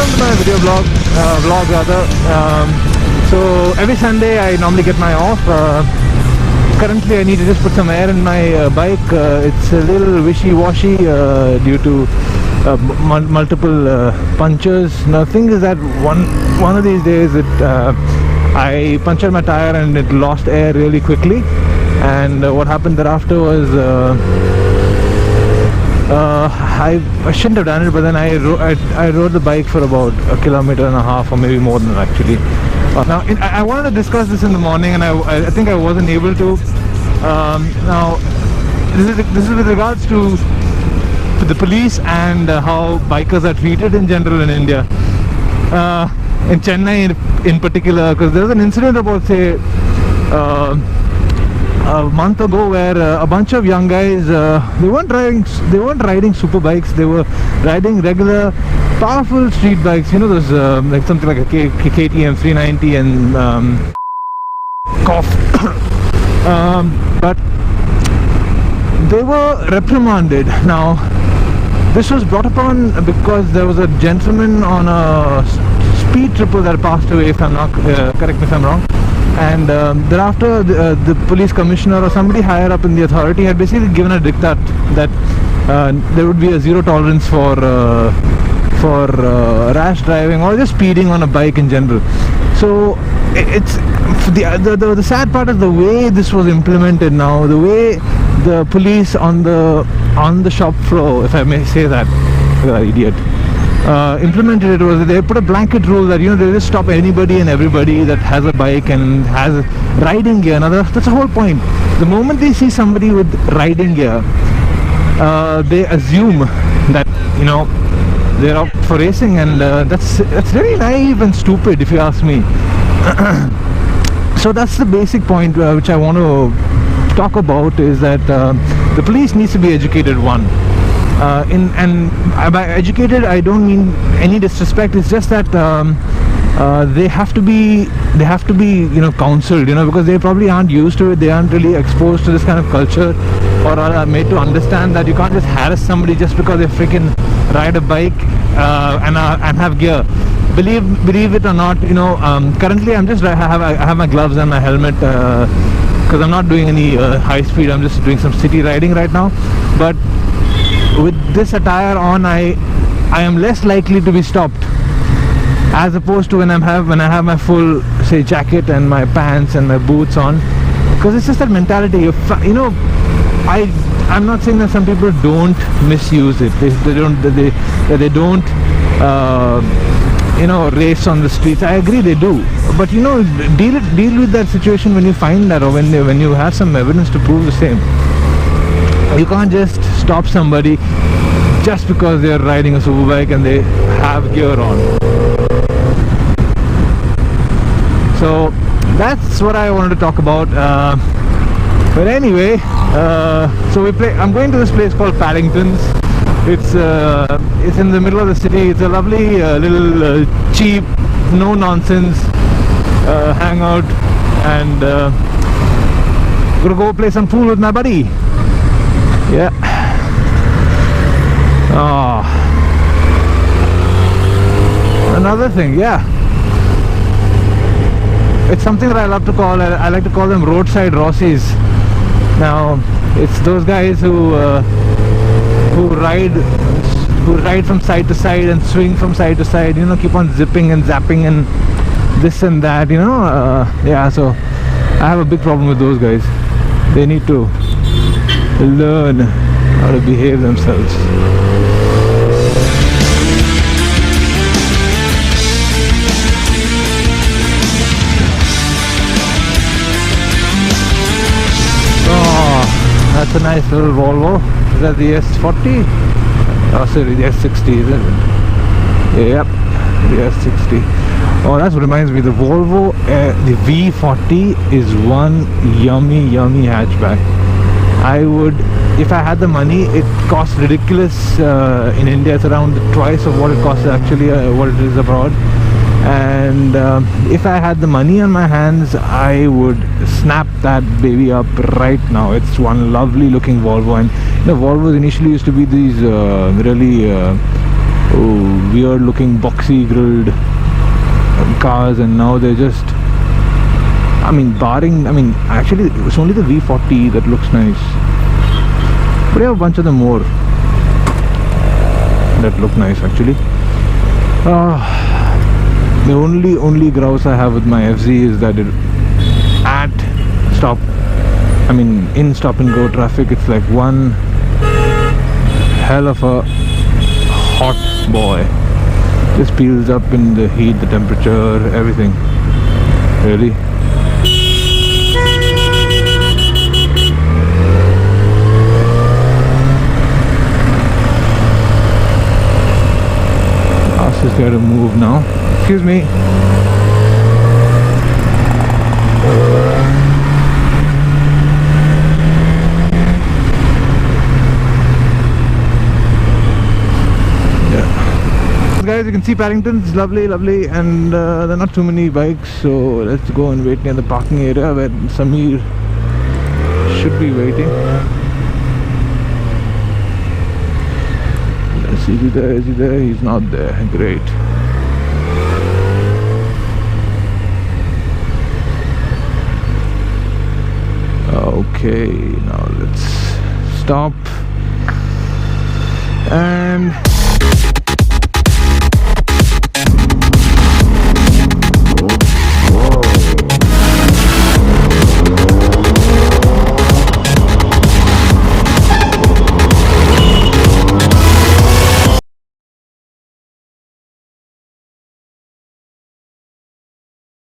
welcome to my video vlog rather. So every Sunday I normally get my off. Currently I need to just put some air in my bike. It's a little wishy-washy due to multiple punctures. Now the thing is that one of these days I punctured my tire and it lost air really quickly, and what happened thereafter was I shouldn't have done it, but then I rode the bike for about 1.5 kilometers or maybe more than that actually. Now I wanted to discuss this in the morning, and I think I wasn't able to. Now this is with regards to the police and how bikers are treated in general in India, in Chennai in particular, because there was an incident about say a month ago where a bunch of young guys, they weren't riding super bikes, they were riding regular powerful street bikes, you know, those like something like a KTM 390 and cough. But they were reprimanded. Now this was brought upon because there was a gentleman on a speed triple that passed away, if I'm not correct me if I'm wrong, and thereafter the police commissioner or somebody higher up in the authority had basically given a diktat that there would be a zero tolerance for rash driving or just speeding on a bike in general. So it's the sad part is the way this was implemented now, the way the police on the shop floor, if I may say that, idiot, implemented it was they put a blanket rule that, you know, they just stop anybody and everybody that has a bike and has riding gear. Now that's the whole point. The moment they see somebody with riding gear, they assume that, you know, they're up for racing, and that's very naive and stupid if you ask me. So that's the basic point which I want to talk about, is that the police needs to be educated, one. And by educated I don't mean any disrespect, it's just that they have to be you know, counseled, you know, because they probably aren't used to it, they aren't really exposed to this kind of culture, or are made to understand that you can't just harass somebody just because they freaking ride a bike and have gear. Believe it or not, you know, currently I have my gloves and my helmet because I'm not doing any high speed, I'm just doing some city riding right now. But with this attire on, I am less likely to be stopped, as opposed to when I have my full, say, jacket and my pants and my boots on, because it's just that mentality. You know, I'm not saying that some people don't misuse it. They don't you know, race on the streets. I agree they do, but you know, deal with that situation when you find that, or when you have some evidence to prove the same. You can't just stop somebody just because they're riding a super bike and they have gear on. So that's what I wanted to talk about. But anyway, so I'm going to this place called Paddington's. It's in the middle of the city. It's a lovely little cheap, no nonsense hangout, and gonna go play some pool with my buddy. Yeah. Oh. Another thing, yeah. It's something that I love to call. I like to call them roadside Rossies. Now, it's those guys who ride from side to side and swing from side to side. You know, keep on zipping and zapping and this and that. You know, yeah. So I have a big problem with those guys. They need to learn how to behave themselves. Oh, that's a nice little Volvo. Is that the S40? Oh, sorry, the S60, isn't it? Yep, the S60. Oh, that reminds me, the Volvo, the V40 is one yummy hatchback. I would, if I had the money, it costs ridiculous in India. It's around twice of what it costs actually, what it is abroad. And if I had the money on my hands, I would snap that baby up right now. It's one lovely looking Volvo. And you know, Volvos initially used to be these really oh, weird looking boxy grilled cars, and now they're just, I mean, actually it's only the V40 that looks nice, but I have a bunch of them more that look nice actually. The only grouse I have with my FZ is that in stop and go traffic, it's like one hell of a hot boy. Just peels up in the heat, the temperature, everything. Really. Ask this guy to move now. Excuse me. Guys, you can see Paddington. It's lovely, and there are not too many bikes, so let's go and wait near the parking area where Samir should be waiting. Let's see, is he there? Is he there? He's not there. Great. Okay, now let's stop and